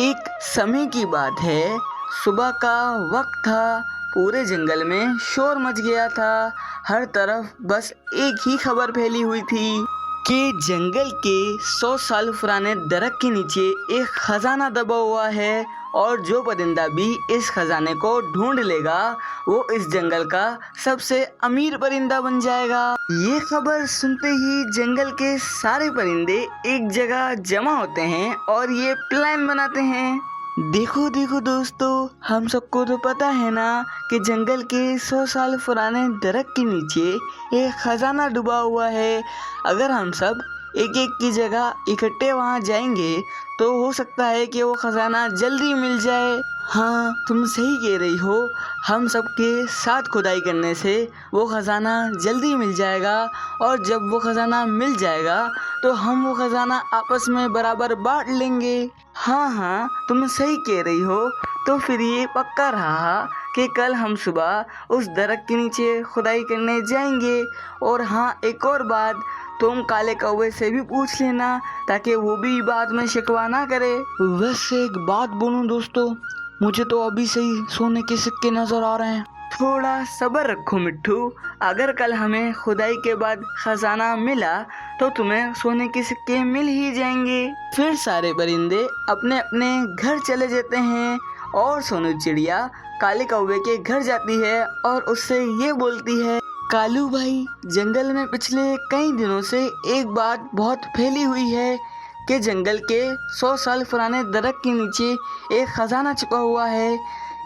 एक समय की बात है, सुबह का वक्त था। पूरे जंगल में शोर मच गया था। हर तरफ बस एक ही खबर फैली हुई थी कि जंगल के 100 साल पुराने दरख्त के नीचे एक खजाना दबा हुआ है और जो परिंदा भी इस खजाने को ढूंढ लेगा वो इस जंगल का सबसे अमीर परिंदा बन जाएगा। ये खबर सुनते ही जंगल के सारे परिंदे एक जगह जमा होते हैं और ये प्लान बनाते हैं। देखो देखो दोस्तों, हम सबको तो पता है ना कि जंगल के 100 साल पुराने दरख्त के नीचे एक खजाना डूबा हुआ है। अगर हम सब एक एक की जगह इकट्ठे वहां जाएंगे तो हो सकता है कि वो खजाना जल्दी मिल जाए। हाँ, तुम सही कह रही हो। हम सबके साथ खुदाई करने से वो खजाना जल्दी मिल जाएगा और जब वो खजाना मिल जाएगा तो हम वो खजाना आपस में बराबर बांट लेंगे। हाँ, तुम सही कह रही हो। तो फिर ये पक्का रहा कि कल हम सुबह उस दरख्त के नीचे खुदाई करने जाएंगे। और हाँ, एक और बात, तुम काले कौवे से भी पूछ लेना ताकि वो भी बाद में शिकवा ना करे। वैसे एक बात बोलूं दोस्तों, मुझे तो अभी से ही सोने के सिक्के नजर आ रहे हैं। थोड़ा सब्र रखो मिट्ठू, अगर कल हमें खुदाई के बाद खजाना मिला तो तुम्हें सोने के सिक्के मिल ही जाएंगे। फिर सारे परिंदे अपने अपने घर चले जाते हैं और सोनू चिड़िया काले कौवे के घर जाती है और उससे ये बोलती है, कालू भाई, जंगल में पिछले कई दिनों से एक बात बहुत फैली हुई है कि जंगल के 100 साल पुराने दरख्त के नीचे एक खजाना छुपा हुआ है।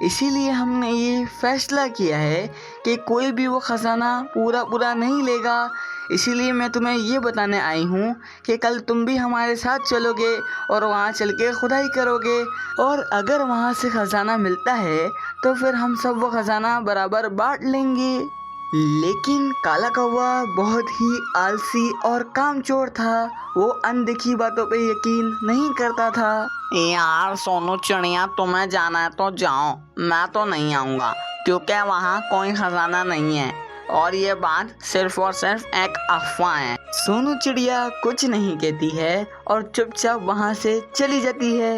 इसीलिए हमने ये फैसला किया है कि कोई भी वो खजाना पूरा नहीं लेगा। इसीलिए मैं तुम्हें ये बताने आई हूँ कि कल तुम भी हमारे साथ चलोगे और वहाँ चल के खुदाई करोगे और अगर वहाँ से खजाना मिलता है तो फिर हम सब वो खजाना बराबर बांट लेंगे। लेकिन काला कौवा बहुत ही आलसी और कामचोर था। वो अनदेखी बातों पे यकीन नहीं करता था। यार सोनू चिड़िया, तुम्हें जाना है तो जाओ, मैं तो नहीं आऊँगा क्योंकि वहाँ कोई खजाना नहीं है और ये बात सिर्फ और सिर्फ एक अफवाह है। सोनू चिड़िया कुछ नहीं कहती है और चुपचाप वहाँ से चली जाती है।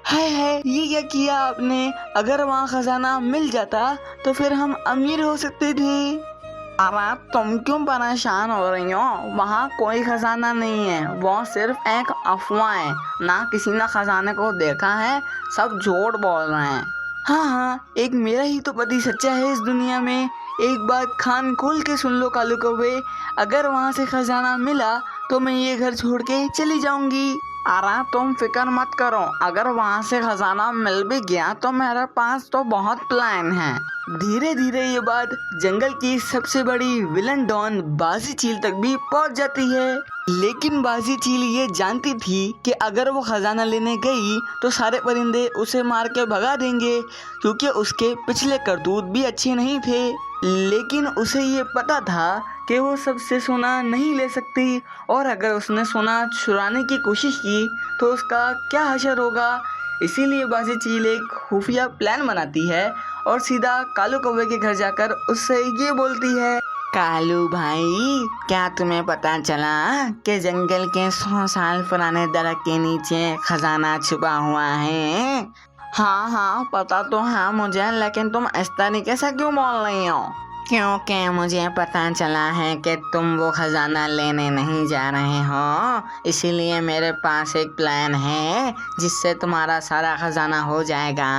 है ये क्या किया आपने? अगर वहाँ खजाना मिल जाता तो फिर हम अमीर हो सकते थे। अरे तुम क्यों परेशान हो रही हो? वहाँ कोई खजाना नहीं है, वो सिर्फ एक अफवाह है। ना किसी ने खजाने को देखा है, सब झूठ बोल रहे हैं। हाँ, एक मेरा ही तो पति सच्चा है इस दुनिया में। एक बात कान खोल के सुन लो कालू कौवे, अगर वहाँ से खजाना मिला तो मैं ये घर छोड़ के चली जाऊंगी। अरे तुम फिक्र मत करो, अगर वहाँ से खजाना मिल भी गया तो मेरे पास तो बहुत प्लान है। धीरे धीरे ये बात जंगल की सबसे बड़ी विलन डॉन बाजी चील तक भी पहुंच जाती है। लेकिन बाजी चील ये जानती थी कि अगर वो खजाना लेने गई तो सारे परिंदे उसे मार के भगा देंगे क्योंकि उसके पिछले करतूत भी अच्छे नहीं थे। लेकिन उसे ये पता था कि वो सबसे सोना नहीं ले सकती और अगर उसने सोना चुराने की कोशिश की तो उसका क्या हशर होगा। इसीलिए बाजी चील एक खुफिया प्लान बनाती है और सीधा कालू कौवे के घर जाकर उससे ये बोलती है, कालू भाई, क्या तुम्हें पता चला कि जंगल के 100 साल पुराने दरख्त के नीचे खजाना छुपा हुआ है? हाँ, पता तो है मुझे, लेकिन तुम इस तरीके से क्यों बोल रही हो? क्योंकि मुझे पता चला है कि तुम वो खजाना लेने नहीं जा रहे हो, इसीलिए मेरे पास एक प्लान है जिससे तुम्हारा सारा खजाना हो जाएगा।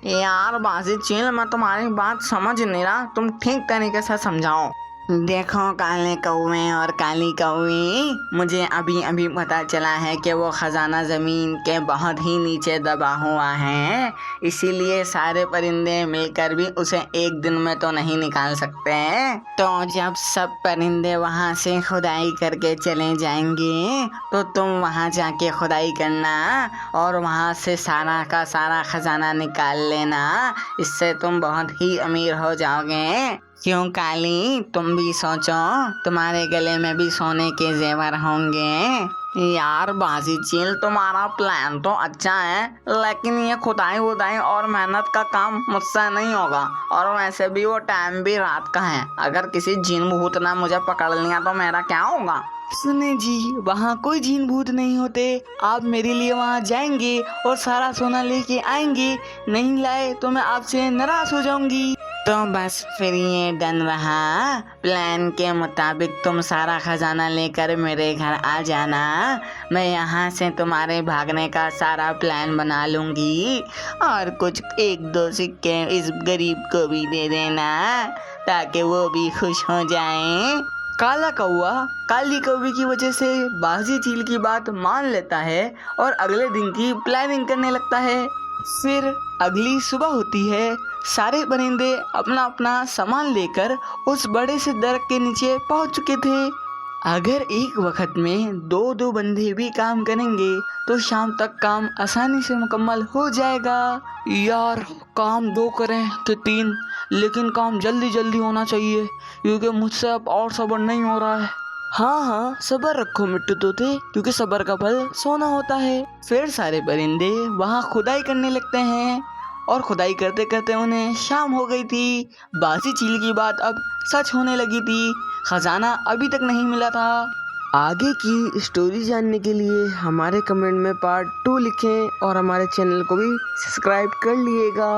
यार बाजी चील, मैं तुम्हारी बात समझ नहीं रहा, तुम ठीक तरीके से समझाओ। देखो काले कौवे और काली कौवी, मुझे अभी अभी पता चला है कि वो खजाना ज़मीन के बहुत ही नीचे दबा हुआ है। इसीलिए सारे परिंदे मिलकर भी उसे एक दिन में तो नहीं निकाल सकते। तो जब सब परिंदे वहाँ से खुदाई करके चले जाएंगे तो तुम वहाँ जाके खुदाई करना और वहाँ से सारा का सारा खजाना निकाल लेना। इससे तुम बहुत ही अमीर हो जाओगे। क्यों काली, तुम भी सोचो, तुम्हारे गले में भी सोने के जेवर होंगे। यार बाजी चील, तुम्हारा प्लान तो अच्छा है, लेकिन ये खुदाई वुदाई और मेहनत का काम मुझसे नहीं होगा और वैसे भी वो टाइम भी रात का है। अगर किसी जिन भूत ने मुझे पकड़ लिया तो मेरा क्या होगा? सुने जी, वहाँ कोई जीन भूत नहीं होते। आप मेरे लिए वहाँ जाएंगे और सारा सोना लेके आएंगे, नहीं लाए तो मैं आपसे नाराज हो जाऊंगी। तो बस फिर ये डन रहा। प्लान के मुताबिक तुम सारा खजाना लेकर मेरे घर आ जाना। मैं यहाँ से तुम्हारे भागने का सारा प्लान बना लूंगी और कुछ 1-2 सिक्के इस गरीब को भी दे देना ताकि वो भी खुश हो जाए। काला कौवा काली कौवे की वजह से बाजी चील की बात मान लेता है और अगले दिन की प्लानिंग करने लगता है। फिर अगली सुबह होती है। सारे परिंदे अपना अपना सामान लेकर उस बड़े से दरख्त के नीचे पहुंच चुके थे। अगर एक वक्त में 2-2 बंदे भी काम करेंगे तो शाम तक काम आसानी से मुकम्मल हो जाएगा। यार, काम 2 करें तो 3, लेकिन काम जल्दी जल्दी होना चाहिए क्योंकि मुझसे अब और सब्र नहीं हो रहा है। हाँ, सब्र रखो मिट्टू तोते, क्योंकि सब्र का फल सोना होता है। फिर सारे परिंदे वहाँ खुदाई करने लगते हैं और खुदाई करते करते उन्हें शाम हो गई थी। बासी चील की बात अब सच होने लगी थी। खजाना अभी तक नहीं मिला था। आगे की स्टोरी जानने के लिए हमारे कमेंट में पार्ट 2 लिखें और हमारे चैनल को भी सब्सक्राइब कर लिएगा।